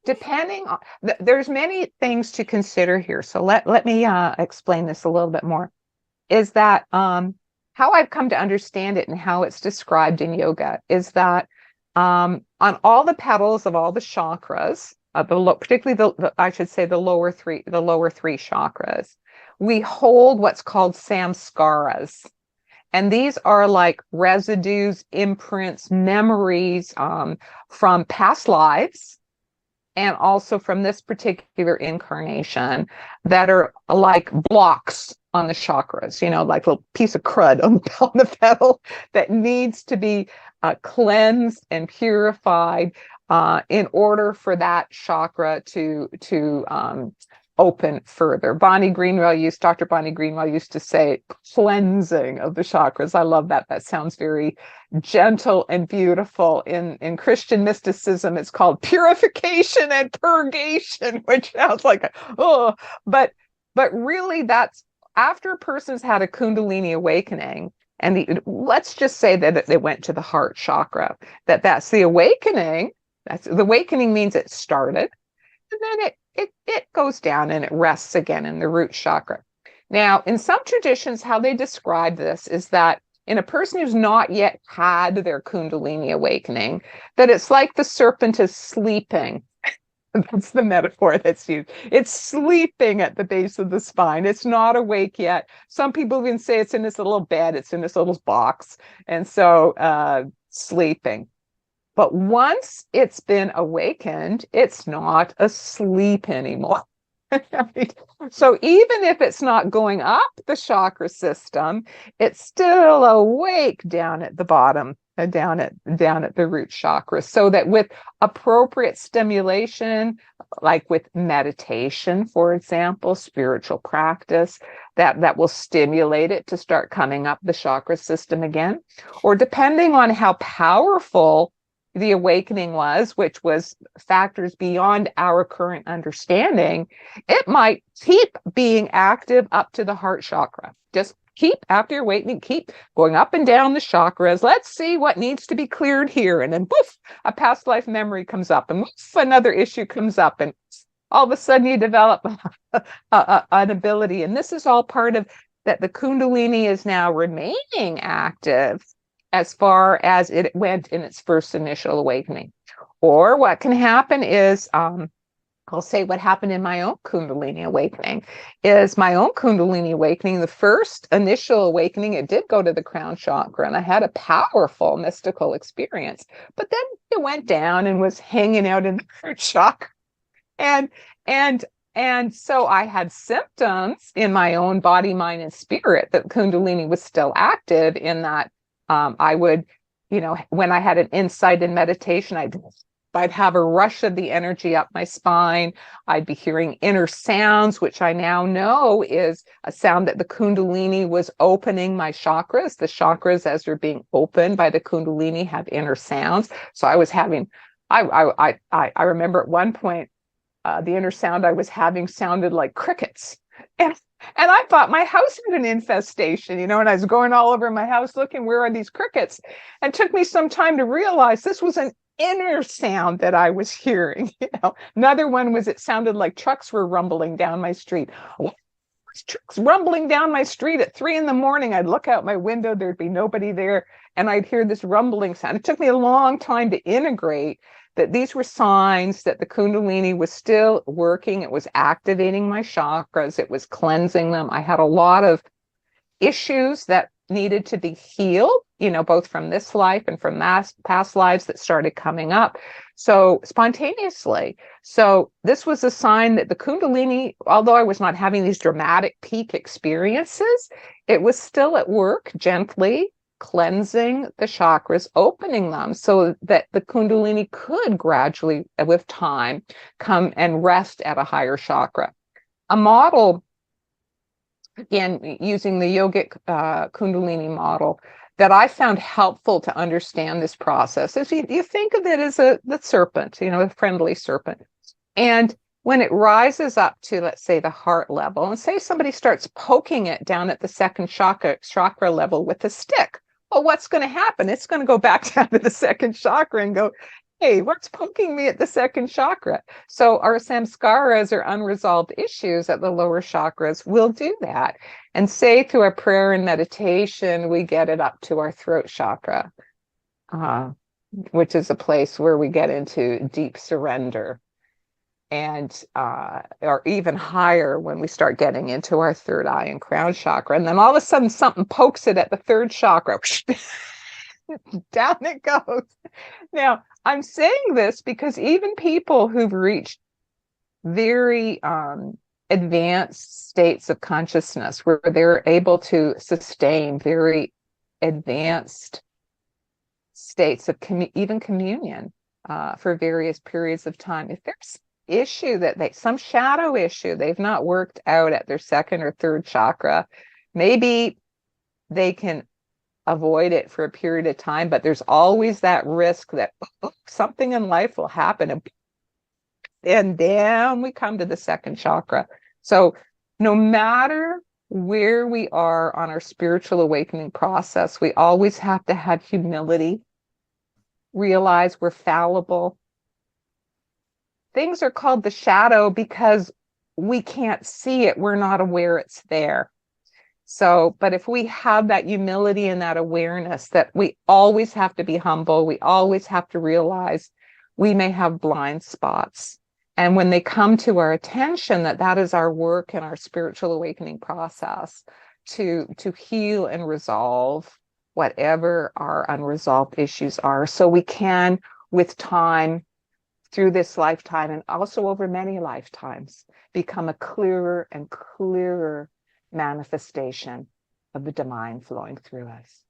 Depending on, there's many things to consider here. So let me explain this a little bit more. Is that how I've come to understand it and how it's described in yoga is that on all the petals of all the chakras, particularly I should say the lower three chakras, we hold what's called samskaras. And these are like residues, imprints, memories from past lives and also from this particular incarnation that are like blocks on the chakras, like a little piece of crud on the petal that needs to be cleansed and purified in order for that chakra to open further. Dr. Bonnie Greenwell used to say cleansing of the chakras. I love that. That sounds very gentle and beautiful. In Christian mysticism, it's called purification and purgation, which sounds like, but really that's after a person's had a Kundalini awakening, and let's just say that they went to the heart chakra, that's the awakening. The awakening means it started, and then it goes down and it rests again in the root chakra. Now, in some traditions, how they describe this is that in a person who's not yet had their Kundalini awakening, that it's like the serpent is sleeping. That's the metaphor that's used. It's sleeping at the base of the spine. It's not awake yet. Some people even say it's in this little bed. It's in this little box. And so sleeping. But once it's been awakened, it's not asleep anymore. So even if it's not going up the chakra system, it's still awake down at the bottom, down at the root chakra. So that with appropriate stimulation, like with meditation, for example, spiritual practice, that will stimulate it to start coming up the chakra system again. Or depending on how powerful the awakening was, which was factors beyond our current understanding, it might keep being active up to the heart chakra. Just keep, after your awakening, keep going up and down the chakras. Let's see what needs to be cleared here. And then poof, a past life memory comes up, and poof, another issue comes up, and all of a sudden you develop an ability. And this is all part of that. The Kundalini is now remaining active as far as it went in its first initial awakening. Or what can happen is, I'll say what happened in my own Kundalini awakening, the first initial awakening, it did go to the crown chakra, and I had a powerful mystical experience, but then it went down and was hanging out in the root chakra. And so I had symptoms in my own body, mind, and spirit that Kundalini was still active in that. I would, when I had an insight in meditation, I'd have a rush of the energy up my spine. I'd be hearing inner sounds, which I now know is a sound that the Kundalini was opening my chakras. The chakras, as they're being opened by the Kundalini, have inner sounds. So I was having, I remember at one point, the inner sound I was having sounded like crickets. And I thought my house had an infestation, and I was going all over my house looking, where are these crickets? And it took me some time to realize this was an inner sound that I was hearing. Another one was, it sounded like trucks were rumbling down my street. Trucks rumbling down my street at 3 a.m. I'd look out my window, there'd be nobody there, and I'd hear this rumbling sound. It took me a long time to integrate that these were signs that the Kundalini was still working. It was activating my chakras. It was cleansing them. I had a lot of issues that needed to be healed, both from this life and from past lives that started coming up. So spontaneously. So this was a sign that the Kundalini, although I was not having these dramatic peak experiences, it was still at work gently, cleansing the chakras, opening them so that the Kundalini could gradually, with time, come and rest at a higher chakra. A model, again, using the yogic Kundalini model, that I found helpful to understand this process is you think of it as the serpent, a friendly serpent. And when it rises up to, let's say, the heart level, and say somebody starts poking it down at the second chakra level with a stick, well, what's going to happen? It's going to go back down to the second chakra and go, hey, what's poking me at the second chakra? So our samskaras or unresolved issues at the lower chakras will do that. And say through our prayer and meditation, we get it up to our throat chakra, which is a place where we get into deep surrender. And or even higher when we start getting into our third eye and crown chakra. And then all of a sudden something pokes it at the third chakra. Down it goes. Now, I'm saying this because even people who've reached very advanced states of consciousness where they're able to sustain very advanced states of even communion for various periods of time, if there's issue that some shadow issue they've not worked out at their second or third chakra, maybe they can avoid it for a period of time, but there's always that risk that something in life will happen and then we come to the second chakra. So no matter where we are on our spiritual awakening process, we always have to have humility, realize we're fallible. Things are called the shadow because we can't see it. We're not aware it's there. So, but if we have that humility and that awareness that we always have to be humble, we always have to realize we may have blind spots. And when they come to our attention, that is our work and our spiritual awakening process to heal and resolve whatever our unresolved issues are. So we can, with time, through this lifetime and also over many lifetimes, become a clearer and clearer manifestation of the divine flowing through us.